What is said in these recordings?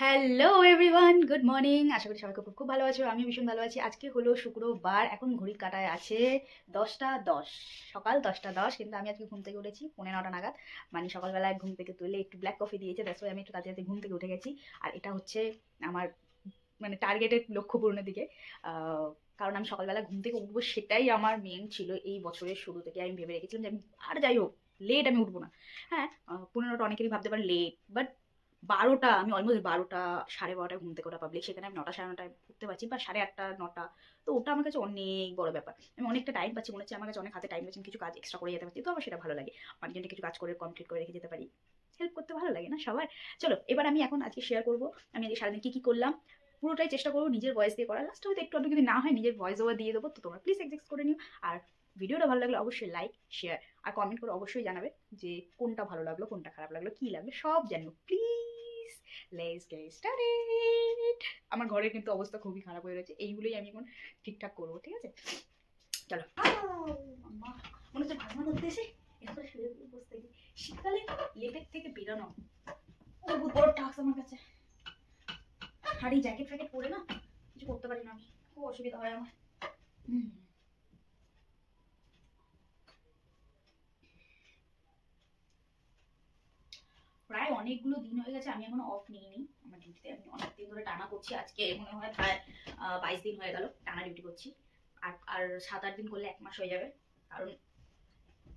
Hello everyone, good morning. আশা করি সবাই খুব খুব ভালো আছো। আমি ভীষণ ভালো আছি। আজকে হলো শুক্রবার, এখন ঘড়ির কাঁটায় আছে 10টা 10, সকাল 10টা 10। কিন্তু আমি আজকে ঘুম থেকে উঠেছি 9:45 নাগাদ। মানে সকালবেলায় ঘুম থেকে তুলে একটু ব্ল্যাক কফি দিয়েছে, দ্যাটস ওয়াই আমি একটু তাড়াতাড়ি ঘুম থেকে উঠে গেছি। আর এটা হচ্ছে আমার মানে টার্গেটেড লক্ষ্য পূরণের দিকে। আহ, কারণ আমি সকালবেলা ঘুম থেকে উঠবো, সেটাই আমার মেন ছিল। এই বছরের শুরু থেকে আমি ভেবে রেখেছিলাম যে আমি আর যাই হোক লেট আমি উঠবো না। হ্যাঁ, 15টা অনেকেরই ভাবতে পারে লেট, বাট 12টা, আমি অলমোস্ট 12টা 12:30টায় ঘুম থেকে ওঠা পাবলিক, সেখানে আমি 9টা 9:30টায় উঠতে পারছি, বা 8:30 9টা। তো ওটা আমার কাছে অনেক বড় ব্যাপার। আমি অনেকটা টাইম পাচ্ছি, মনে হচ্ছে আমার কাছে অনেক হাতে টাইম পাচ্ছি, কিছু কাজ এক্সট্রা করে যেতে পারছি, তো আমার সেটা ভালো লাগে। অনেক জন্য কিছু কাজ করে কমপ্লিট করে রেখে যেতে পারি, হেল্প করতে ভালো লাগে না সবার। চলো এবার আমি এখন আজকে শেয়ার করবো আমি আজকে সারাদিন কি কি করলাম। পুরোটাই চেষ্টা করবো নিজের ভয়েস দিয়ে করার, লাস্টে হয়তো একটু আধটু যদি না হয় নিজের ভয়েস ওভার দিয়ে দেবো, তো তোমরা প্লিজ এক্সেস করে নিও। আর ভিডিওটা ভালো লাগলে অবশ্যই লাইক শেয়ার আর কমেন্ট করে অবশ্যই জানাবে যে কোনটা ভালো লাগলো, কোনটা খারাপ লাগলো, কি লাগলো সব জানিও প্লিজ। Let's get started. আমার ঘরের কিন্তু অবস্থা খুবই খারাপ হয়ে রয়েছে, এইগুলোই আমি এখন ঠিকঠাক করবো, ঠিক আছে? চলো। আম্মা, মনে হচ্ছে ভাগমান করতে এসে এরপরে শুয়ে বসতে গিয়ে শীতকালে লেপের থেকে বেরোনো বহুত বড় টাস্ক আমার কাছে। আর এই জ্যাকেট ফ্যাকেট পরে না কিছু করতে পারি না আমি, খুব অসুবিধা হয় আমার। প্রায় অনেকগুলো দিন হয়ে গেছে আমি এখনো অফ নিইনি আমার ডিউটিতে। আমি অনেক দিন ধরে টানা করছি, আজকে মনে হয় প্রায় 22 দিন হয়ে গেল টানা ডিউটি করছি। আর আর 7-8 দিন করলে 1 মাস হয়ে যাবে। কারণ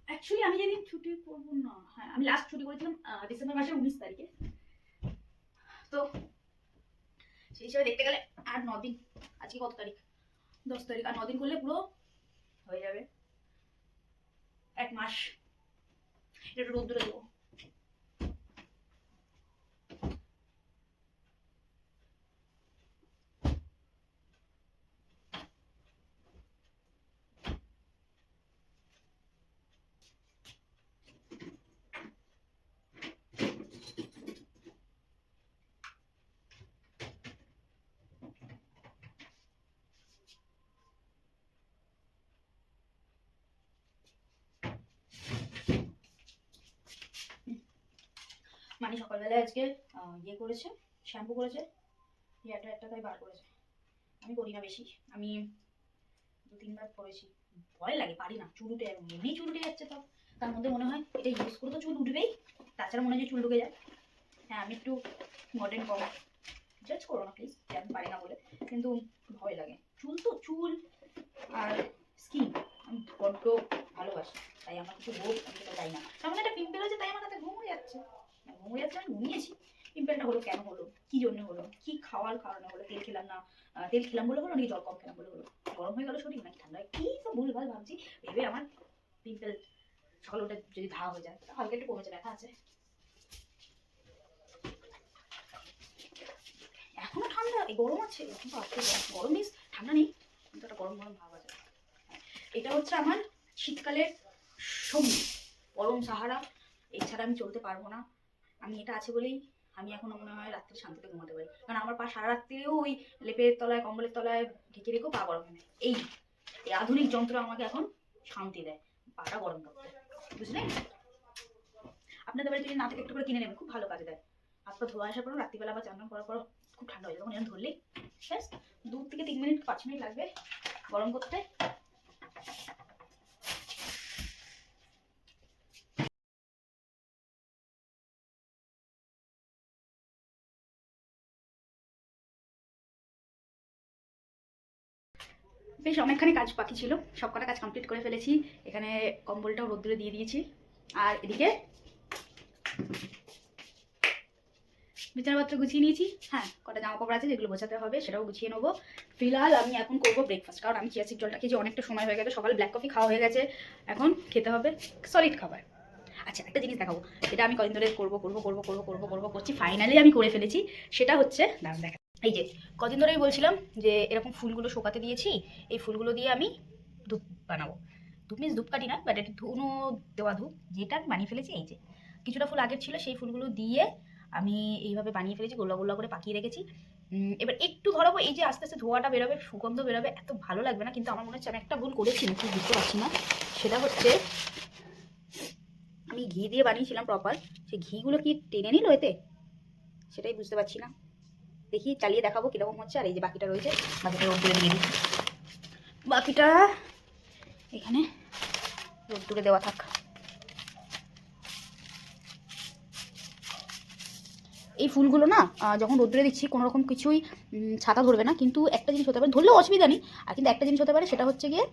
অ্যাকচুয়ালি আমি যেদিন ছুটি করবো না, হ্যাঁ আমি লাস্ট ছুটি করেছিলাম ডিসেম্বর মাসের 19 তারিখে। তো সেই হিসাবে দেখতে গেলে আর 9 দিন, আজকে কত তারিখ? 10 তারিখ। আর 9 দিন করলে পুরো হয়ে যাবে 1 মাস। এটা একটু রোদ্দুরে দেবো। মানে সকালবেলায় আজকে ইয়ে করেছে, শ্যাম্পু করেছে, হেয়ারটা একটা তাই বার করেছে। আমি করি না বেশি, আমি 2-3 বার করেছি। ভয় লাগে, পারি না, চুল উঠে এমনি চুল উঠে যাচ্ছে। তো তার মধ্যে মনে হয় এটা ইউজ করে তো চুল উঠবেই, তাছাড়া মনে হয় যে চুল ঢুকে যায়। হ্যাঁ আমি একটু মডার্ন কম, জাজ করো না প্লিজ যে আমি পারি না বলে, কিন্তু ভয় লাগে। চুল তো চুল আর স্কিন আমি বড্ড ভালোবাসি, তাই আমার কিছু রোগ আমি সেটা চাই না। তার মানে একটা পিম্পল আছে তাই আমার কাছে ঘুম হয়ে যাচ্ছে, ঘুম হয়ে যাচ্ছে, আমি ঘুমিয়েছি। পিম্পলটা হলো কেন হলো, কি জন্য হলো, কি খাওয়ার কারণে হলো, তেল খেলাম না, তেল খেলাম বলে হলো নাকি জল কম খেলাম বলে হলো, গরম হয়ে গেল শরীর নাকি ঠান্ডা, কি সব ভুলভাল ভাবছি ভেবে আমার পিম্পল সকালে উঠে যদি ধা হয়ে যায়, হালকা একটু কমেছে, ব্যথা আছে। এখনো ঠান্ডা, এই গরম আছে এখন তো, আজকে গরম মিস ঠান্ডা নেই, কিন্তু একটা গরম গরম ভাব আছে। এটা হচ্ছে আমার শীতকালের সঙ্গী, পরম সাহারা। এছাড়া আমি চলতে পারবো না। আমি এটা আছে বলেই আমি এখনো মনে হয় রাত্রে শান্তিতে ঘুমাতে পারি, কারণ আমার পা সারা রাত্রিও ওই লেপের তলায় কম্বলের তলায় ঢেকে রেখেও পা গরম হয়। এই এই আধুনিক যন্ত্র আমাকে এখন শান্তি দেয় পাটা গরম করতে, বুঝলেন? আপনাদের বাড়িতে যদি না থেকে একটু করে কিনে নেবেন, খুব ভালো কাজে দেয়। হাত পা ধোয়া আসার পর রাত্রিবেলা বা চান করার পর খুব ঠান্ডা হয়ে যায়, তখন এরকম ধরলেই ব্যাস 2 থেকে 3 মিনিট 5 মিনিট লাগবে গরম করতে। বেশ অনেকখানি কাজ বাকি ছিল, সব কটা কাজ কমপ্লিট করে ফেলেছি। এখানে কম্বলটাও রোদ্দুরে দিয়ে দিয়েছি, আর এদিকে বিছানাপত্র গুছিয়ে নিয়েছি। হ্যাঁ কটা জামা কাপড় আছে যেগুলো গোছাতে হবে, সেটাও গুছিয়ে নেবো। ফিলহাল আমি এখন করবো ব্রেকফাস্ট, কারণ আমি চিয়া সিড জলটা খেয়েছি অনেকটা সময় হয়ে গেছে, সকালে ব্ল্যাক কফি খাওয়া হয়ে গেছে, এখন খেতে হবে সলিড খাবার। আচ্ছা একটা জিনিস দেখাবো, এটা আমি কদিন ধরে করবো করবো করবো করবো করবো করবো করছি, ফাইনালি আমি করে ফেলেছি। সেটা হচ্ছে দাঁড়ান দেখা, এই যে কদিন ধরেই বলছিলাম যে এরকম ফুলগুলো শোকাতে দিয়েছি, এই ফুলগুলো দিয়ে আমি ধূপ বানাবো। ধূপ মিন্স ধূপকাঠি না, বাট এটা ধুনো দেওয়া ধূপ, যেটা আমি বানিয়ে ফেলেছি। এই যে কিছুটা ফুল আগের ছিল, সেই ফুলগুলো দিয়ে আমি এইভাবে বানিয়ে ফেলেছি, গোল্লা গোল্লা করে পাকিয়ে রেখেছি। এবার একটু ধরাবো, এই যে আস্তে আস্তে ধোঁয়াটা বেরোবে, সুগন্ধ বেরোবে, এত ভালো লাগবে না। কিন্তু আমার মনে হচ্ছে আমি একটা ভুল করেছি, ঠিক বুঝতে পারছি না। সেটা হচ্ছে আমি ঘি দিয়ে বানিয়েছিলাম প্রপার, সেই ঘিগুলো কি টেনে নিল এতে, সেটাই বুঝতে পারছি না। দেখি চালিয়ে দেখাবো কীরকম হচ্ছে। আর এই যে বাকিটা রয়েছে, বাকিটা রোদ্দুরে দিয়ে দিই, বাকিটা এখানে রোদ্দুরে দেওয়া থাক। এই ফুলগুলো না যখন রোদ্দুরে দিচ্ছি কোনো রকম কিছুই ছাতা ধরবে না, কিন্তু একটা জিনিস হতে পারে, ধরলেও অসুবিধা নেই। আর কিন্তু একটা জিনিস হতে পারে, সেটা হচ্ছে গিয়ে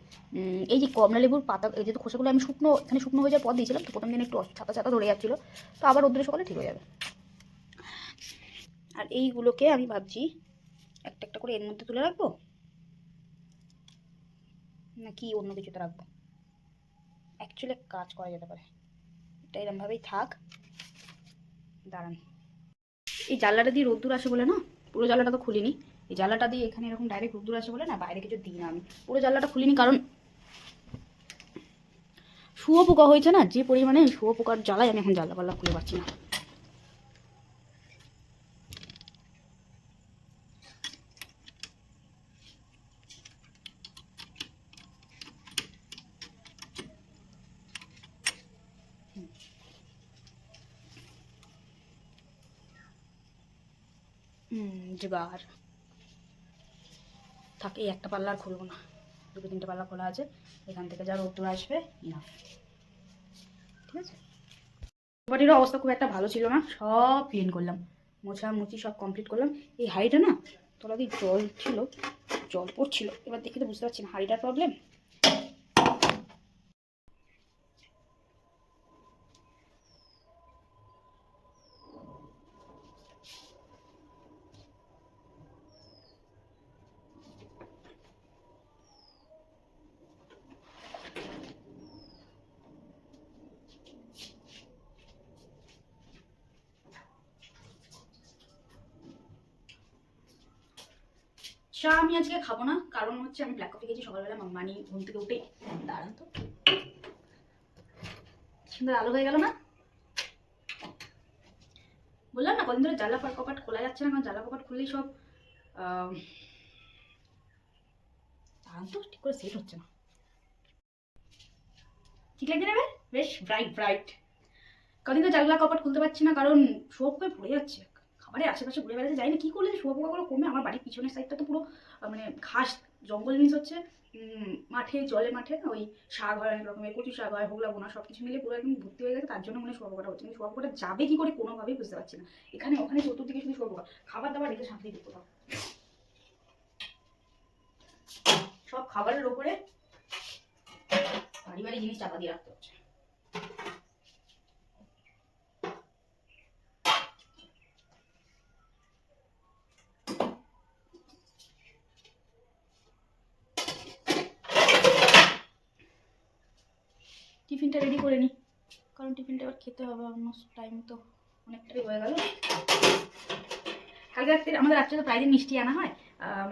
এই যে কমলা লেবুর পাতা, এই যে খোসাগুলো আমি শুকনো, এখানে শুকনো হয়ে যাওয়ার পর দিয়েছিলাম, তো প্রথম দিন একটু ছাতা ছাতা ধরে যাচ্ছিলো, তো আবার রোদ্দুরে সকালে ঠিক হয়ে যাবে। আর এইগুলোকে আমি ভাবছি একটা একটা করে এর মধ্যে তুলে রাখবো, নাকি অন্য কিছুতে রাখবো। অ্যাকচুয়ালি কাজ করা যেতে পারে, এটা এরমভাবেই থাক। দাঁড়ান, এই জানলাটা দিয়ে রোদ্দুর আসে বলে না, পুরো জানলাটা তো খুলিনি, এই জানলাটা দিয়ে এখানে এরকম ডাইরেক্ট রোদ্দুর আসে বলে না, বাইরে কিছু দিই না আমি, পুরো জানলাটা খুলিনি, কারণ শুয়োপোকা হয়েছে না, যে পরিমাণে শুয়োপোকার জ্বালায় আমি এখন জানলা পাল্লা খুলে পাচ্ছি না। জোগাড় থাকে, এই একটা পাল্লা আর খুলবো না, দুটো তিনটে পাল্লা খোলা আছে, এখান থেকে যা রোদ্দুর আসবে না, ঠিক আছে। বাড়ির অবস্থা খুব একটা ভালো ছিল না, সব ক্লিন করলাম, মোছামুছি সব কমপ্লিট করলাম। এই হাঁড়িটা না তলা দিয়ে জল ছিল, জল পড়ছিল, এবার দেখে তো বুঝতে পারছি না হাঁড়িটার প্রবলেম। চা আমি আজকে খাবো না, কারণ হচ্ছে আমি ব্ল্যাক কফি খেয়েছি সকালবেলা, মানি ঘুম থেকে উঠে। দাঁড়ান তো, সুন্দর আলো হয়ে গেল না, বললাম না কদিন ধরে জানলা কপাট খোলা যাচ্ছে না, কারণ জানলা কপাট খুললেই সব দাঁড়ান তো, ঠিক করে সেট হচ্ছে না, ঠিক লাগছে না বেশ ব্রাইট ব্রাইট। কদিন তো জানলা কপাট খুলতে পারছি না, কারণ শুয়োপোকায় ভরে যাচ্ছে, খাবারের আশেপাশে ঘুরে বেড়াতে যাই না, কি করলে শুয়োপোকাগুলো কমে। আমার বাড়ির পিছনের সাইডটা তো পুরো মানে ঘাস জঙ্গল জিনিস হচ্ছে, মাঠে জলে মাঠে না ওই শাক হয়, অনেক রকমের কচু শাক হয়, হোগলা বোনা, সব কিছু মিলে পুরো একদম ভর্তি হয়ে গেছে, তার জন্য মনে শুয়োপোকাটা হচ্ছে, কিন্তু শুয়োপোকাটা যাবে কি করে কোনোভাবেই বুঝতে পারছি না। এখানে ওখানে চতুর্দিকে শুধু শুয়োপোকা, খাবার দাবার রেখে শান্তি দিতে কোথাও, সব খাবারের ওপরে ভারী ভারী জিনিস চাপা দিয়ে রাখতে হচ্ছে। টিফিনটা রেডি করে নিই, কারণ টিফিনটা এবার খেতে হবে, অলমোস্ট টাইম তো অনেকটাই হয়ে গেল। কালকে রাত্রে আমাদের রাত্রে তো প্রায় দিন মিষ্টি আনা হয়,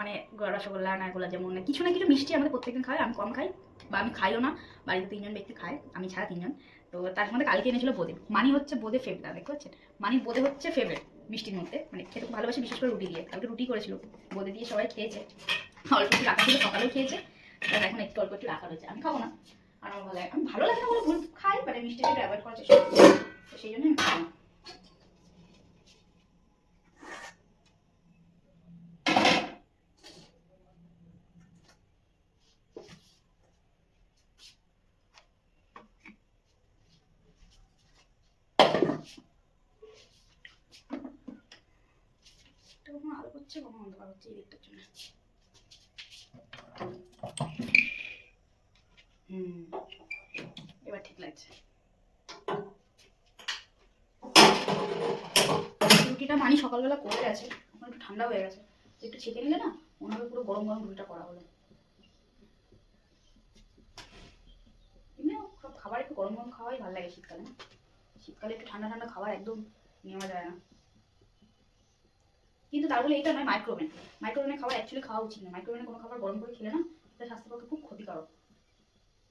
মানে রসগোল্লা না গোলাপ জামুন না কিছু না কিছু মিষ্টি আমাদের প্রত্যেকদিন খায়, আমি কম খাই বা আমি খাইও না, বাড়িতে 3 জন ব্যক্তি খায়, আমি ছাড়া 3 জন। তো তার মধ্যে কালকে এনেছিল বোঁদে, মানি হচ্ছে বোঁদে ফেভারিট, দেখতে পাচ্ছেন, মানি বোঁদে হচ্ছে ফেভারিট মিষ্টির মধ্যে, মানে খেতে খুব ভালোবাসি, বিশেষ করে রুটি দিয়ে, কালকে রুটি করেছিল বোঁদে দিয়ে, সবাই খেয়েছে, অল্প একটু রাখা ছিল, সকালেও খেয়েছে, এখন একটু অল্প একটু রাখা রয়েছে, আমি খাবো না, আর আমার ভালো লাগে, আমি ভালো লাগে না বলে ভুল খাই, মানে মিষ্টিটা একটু অ্যাভয়েড করার চেষ্টা করি, তো সেই জন্য আমি খাবো না। কখনো আলো হচ্ছে, কখনো অন্ধকার হচ্ছে, এই দিকটার জন্য। এবার ঠিক লাগছে। রুটিটা মানি সকালবেলা করে গেছে, এখন একটু ঠান্ডা হয়ে গেছে, একটু ছেঁকে নিলে না মনে হবে পুরো গরম গরম রুটিটা করা হলো। এমনি সব খাবার একটু গরম গরম খাওয়াই ভালো লাগে শীতকালে, না শীতকালে একটু ঠান্ডা ঠান্ডা খাবার একদম নেওয়া যায় না। কিন্তু তার বলে এটা নয় মাইক্রোওভেনে খাবার অ্যাকচুয়ালি খাওয়া উচিত না, মাইক্রোওভেনে কোনো খাবার গরম করে খেলে না এটা স্বাস্থ্যের পক্ষে খুব ক্ষতিকারক।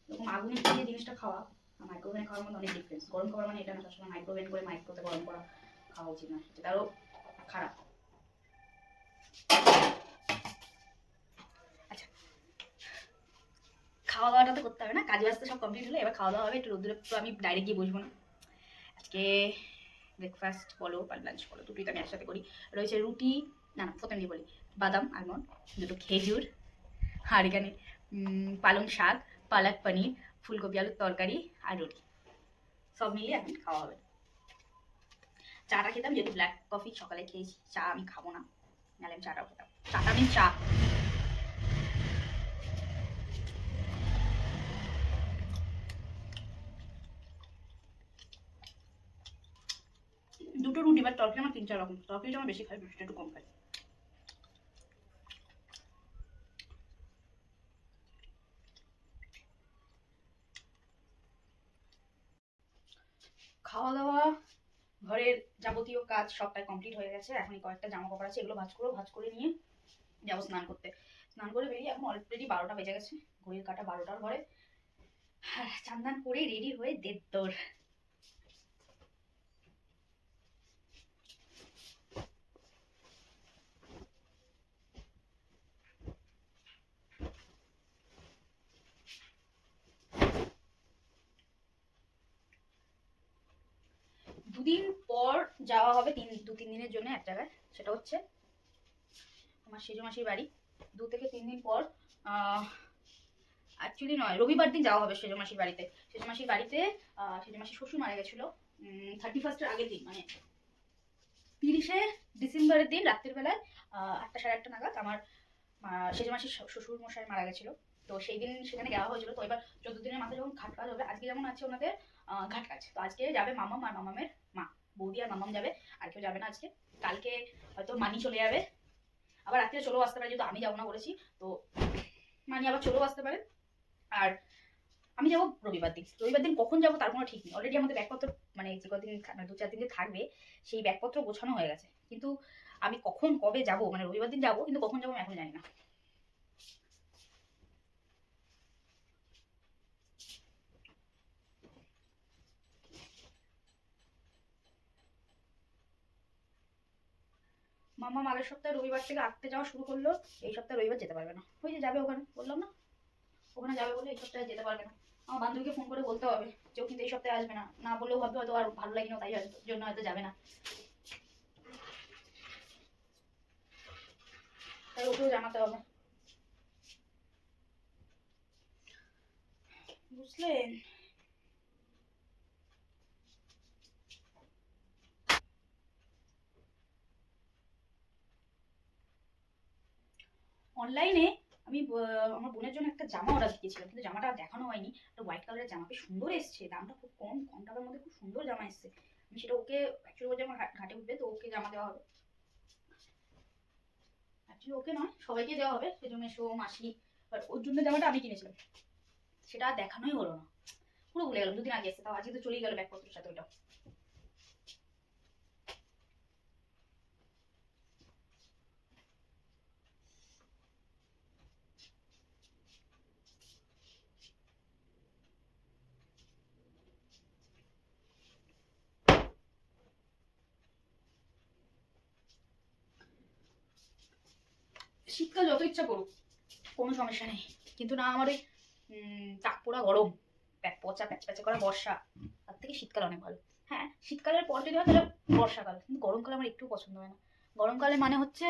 এরকম আগুনে দিয়ে জিনিসটা খাওয়া আর মাইক্রোওভেনে খাওয়ার মধ্যে অনেক ডিফারেন্স। গরম খাবার মানে এটা না সবসময় মাইক্রোওভেন করে মাইক্রোতে গরম করা খাওয়া উচিত না, যেটা আরও খারাপ। আচ্ছা, খাওয়া দাওয়াটা তো করতে হবে না, কাজ বাজ তো সব কমপ্লিট হলো, এবার খাওয়া দাওয়া হবে, একটু রোদ্দুরে তো আমি ডাইরেক্ট গিয়ে বসবো না, আজকে ব্রেকফাস্ট বলো বা লাঞ্চ বলো, দুটোই তো আমি একসাথে করি। রয়েছে রুটি, না না প্রথমে দিয়ে বলি, বাদাম আলমন্ড, দুটো খেজুর, আর এখানে পালং শাক, পালক পনির, ফুলকপি আলুর তরকারি আর রুটি, সব মিলিয়ে এখন খাওয়া হবে। চাটা খেতাম, যেহেতু ব্ল্যাক কফি সকালে খেয়েছি, চা আমি খাবো না, নাহলে আমি চাটাও খেতাম। চাটা আমি চা দুটো রুটি, বা তরকারি আমার 3-4 রকম, তরকারিটা আমার বেশি খাই, রুটিটা একটু কম খাই। খাওয়া দাওয়া, ঘরের যাবতীয় কাজ সবটাই কমপ্লিট হয়ে গেছে। এখন এই কয়েকটা জামা কাপড় আছে, এগুলো ভাঁজ করবো, ভাঁজ করে নিয়ে যাবো স্নান করতে। স্নান করে বেরিয়ে এখন অলরেডি 12টা বেজে গেছে, ঘড়ির কাটা 12টার ঘরে। চান দান করে রেডি হয়ে দেড় দৌড়। দুদিন পর যাওয়া হবে, 2-3 দিনের জন্য এক জায়গায়, সেটা হচ্ছে আমার সেজো মাসির বাড়ি। 2 থেকে 3 দিন পর, অ্যাকচুয়ালি নয়, রবিবার দিন যাওয়া হবে সেজো মাসির বাড়িতে। সেজো মাসির বাড়িতে সেজো মাসির শ্বশুর মারা গেছিল 31st-এর আগের দিন, মানে 30শে ডিসেম্বরের দিন রাত্রির বেলায় 8টা 8:30 নাগাদ আমার সেজো মাসির শ্বশুর মশাই মারা গেছিল। তো সেই দিন সেখানে যাওয়া হয়েছিল। তো এবার 14 দিনের মাথায় যখন ঘাট কাজ হবে, আজকে যেমন আছে ওনাদের ঘাট কাজ, তো আজকে যাবে মামাম আর মামামের মা, বৌদি আর মামাম যাবে, আর কেউ যাবে না আজকে। কালকে হয়তো মানি চলে যাবে, আবার রাত্রে চলেও আসতে পারে, যেহেতু আমি যাবো না বলেছি, তো মানি আবার চলেও আসতে পারে। আর আমি যাবো রবিবার দিন। রবিবার দিন কখন যাবো তার কোনো ঠিক নেই। অলরেডি আমাদের ব্যাগপত্র, মানে যে কদিন 2-4 দিন যে থাকবে সেই ব্যাগপত্র গোছানো হয়ে গেছে, কিন্তু আমি কখন কবে যাবো, মানে রবিবার দিন যাবো, কিন্তু কখন যাবো আমি এখন জানি না। মামা আগের সপ্তাহে রবিবার থেকে আঁকতে যাওয়া শুরু করলো, এই সপ্তাহে রবিবার যেতে পারবে না। ওই যে যাবে ওখানে, বললাম না, ওখানে যাবে বলে এই সপ্তাহে যেতে পারবে না। আমার বান্ধবীকে ফোন করে বলতে হবে যে ও কিন্তু এই সপ্তাহে আসবে না, না বললেও ভাববে হয়তো আর ভালো লাগে না, তাই জন্য হয়তো যাবে না, তাই ওকেও জানাতে হবে, বুঝলেন। অনলাইনে আমি আমার বোনের জন্য একটা জামা অর্ডার দিয়েছিলাম, কিন্তু জামাটা দেখানো হয়নি। একটা হোয়াইট কালারের জামা, বেশ সুন্দর এসছে, দামটা খুব কম, কম টাকার মধ্যে খুব সুন্দর জামা এসছে। আমি সেটা ওকে, অ্যাকচুয়ালি ও যেমন ঘাটে উঠবে, তো ওকে জামা দেওয়া হবে। অ্যাকচুয়ালি ওকে নয়, সবাইকে দেওয়া হবে, সেজন্য মেশো মাসি, ওর জন্য জামাটা আমি কিনেছিলাম, সেটা দেখানোই হলো না, পুরো ভুলে গেলাম। 2 দিন আগে এসছে, তাও আজকে তো চলেই গেল ব্যাগপত্রের সাথে ওইটা। শীতকাল যত ইচ্ছা করুক, কোনো সমস্যা নেই, কিন্তু না আমার ওই টাক পোড়া গরম, পচা প্যাচপ্যাচে করা বর্ষা, তার থেকে শীতকাল অনেক ভালো। হ্যাঁ, শীতকালের পর যদি হয় তাহলে বর্ষাকাল, কিন্তু গরমকাল আমার একটু পছন্দ হয় না। গরমকালে মানে হচ্ছে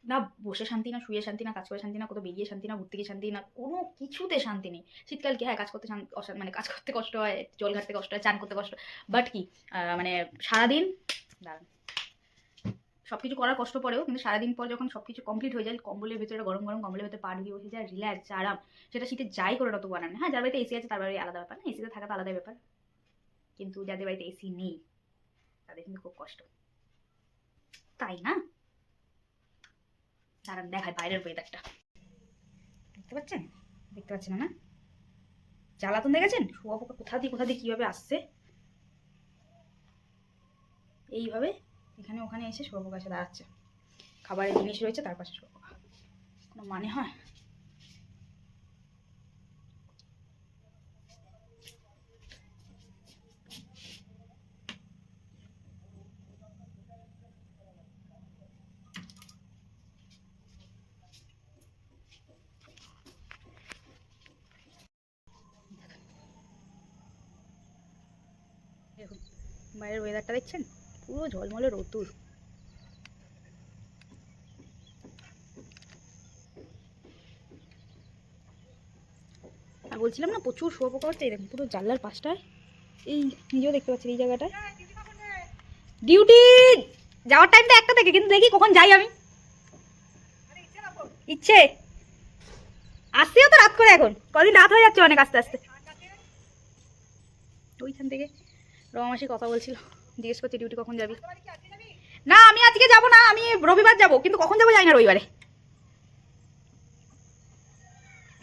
না বসে শান্তি, না শুয়ে শান্তি, না কাজ করে শান্তি, না কোথাও বেরিয়ে শান্তি, না ঘুরতে গিয়ে শান্তি, না কোনো কিছুতে শান্তি নেই। শীতকাল কি, হ্যাঁ কাজ করতে মানে কাজ করতে কষ্ট হয়, জল ঘাটতে কষ্ট হয়, চান করতে কষ্ট, বাট কি মানে সারাদিন, দাঁড়ান, সবকিছু করার কষ্ট পড়েও কিন্তু সারাদিন পর যখন সবকিছু কমপ্লিট হয়ে যায়, কম্বলের ভেতরে গরম গরম কম্বলের ভেতরে পা ঢুকিয়ে বসে যায়, রিল্যাক্স আরাম, সেটা শীতে যাই করে তত বানান। হ্যাঁ, যার বাড়িতে এসি আছে তার বাড়ি আলাদা ব্যাপার, না এসিতে থাকা তো আলাদা ব্যাপার, কিন্তু যাদের বাড়িতে এসি নেই তাদের কিন্তু খুব কষ্ট, তাই না? দাঁড়ান দেখায় বাইরের ওয়েদারটা, দেখতে পাচ্ছেন? দেখতে পাচ্ছেন না? জ্বালাতন দেখেছেন? শুয়োপোকা কোথা দিয়ে কিভাবে আসছে, এইভাবে এখানে ওখানে এসে শুয়োপোকা এসে দাঁড়াচ্ছে, খাবারের জিনিস রয়েছে তার পাশে শুয়োপোকা, কোনো মানে হয়? দেখুন বাইরের ওয়েদারটা দেখছেন, পুরো ঝলমলে রোদ্দুর। আর বলছিলাম না প্রচুর শুয়োপোকা হচ্ছে, এই দেখুন পুরো জানলার পাশটায়, এই নিজেও দেখতে পাচ্ছি এই জায়গাটায়। ডিউটি যাওয়ার টাইমটা একটা থেকে, কিন্তু দেখি কখন যাই আমি। ইচ্ছে আসতেও তো রাত করে, এখন কদিন রাত হয়ে যাচ্ছে অনেক আস্তে আস্তে। ওইখান থেকে রমামাসি কথা বলছিল, জিজ্ঞেস করছে ডিউটি কখন যাবি। না আমি আজকে যাব না, আমি রবিবার যাব, কিন্তু কখন যাবো যাই না রবিবারে।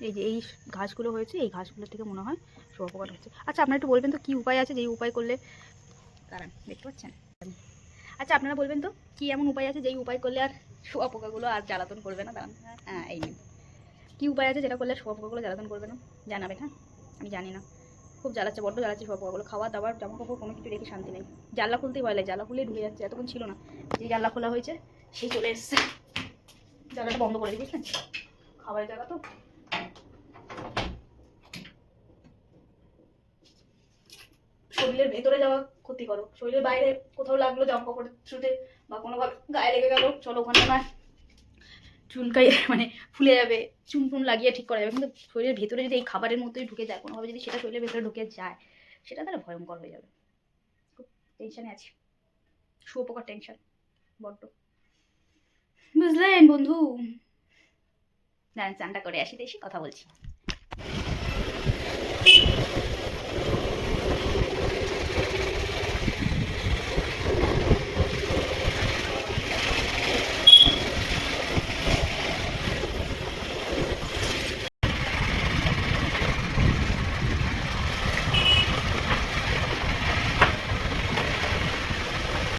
এই যে এই ঘাসগুলো হয়েছে, এই ঘাসগুলো থেকে মনে হয় শুয়োপোকাটা হচ্ছে। আচ্ছা আপনারা একটু বলবেন তো কি উপায় আছে, যেই উপায় করলে, দাঁড়ান দেখতে পাচ্ছেন, আচ্ছা আপনারা বলবেন তো কি এমন উপায় আছে যেই উপায় করলে আর শুয়োপোকাগুলো আর জ্বালাতন করবে না। দাঁড়ান, হ্যাঁ এই নিন, কি উপায় আছে যেটা করলে শুয়োপোকাগুলো জ্বালাতন করবে না, জানাবেন। হ্যাঁ আমি জানি না, খুব জ্বালাচ্ছে, বড্ড জ্বালাচ্ছে শুয়োপোকাগুলো। খাওয়া দাবার জামা কাপড় কোনো কিছু রেখে শান্তি নেই। জানলা খুলতেই ভয় লাগে, জানলা খুলেই ঢুকে যাচ্ছে, এতক্ষণ ছিল না, যেই জানলা খোলা হয়েছে সেই চলে এসছে। জানলাটা বন্ধ করে দিই, বুঝলেন, খাবারের জায়গা তো। শরীরের ভেতরে যাওয়া ক্ষতি করো, শরীরের বাইরে কোথাও লাগলো জামা কাপড়ের থ্রুতে বা কোনোভাবে গায়ে লেগে গেল, চলো ওখানে নয় চুলকাই মানে ফুলে যাবে, চুন টুন লাগিয়ে ঠিক করা যাবে, কিন্তু শরীরের ভেতরে যদি এই খাবারের মধ্যেই ঢুকে যায় কোনোভাবে, যদি সেটা শরীরের ভেতরে ঢুকে যায়, সেটা তাহলে ভয়ঙ্কর হয়ে যাবে। খুব টেনশনে আছি, শুয়োপোকার টেনশন বড্ড, বুঝলেন বন্ধু। দাঁড়ান চানটা করে আসি, এসে কথা বলছি।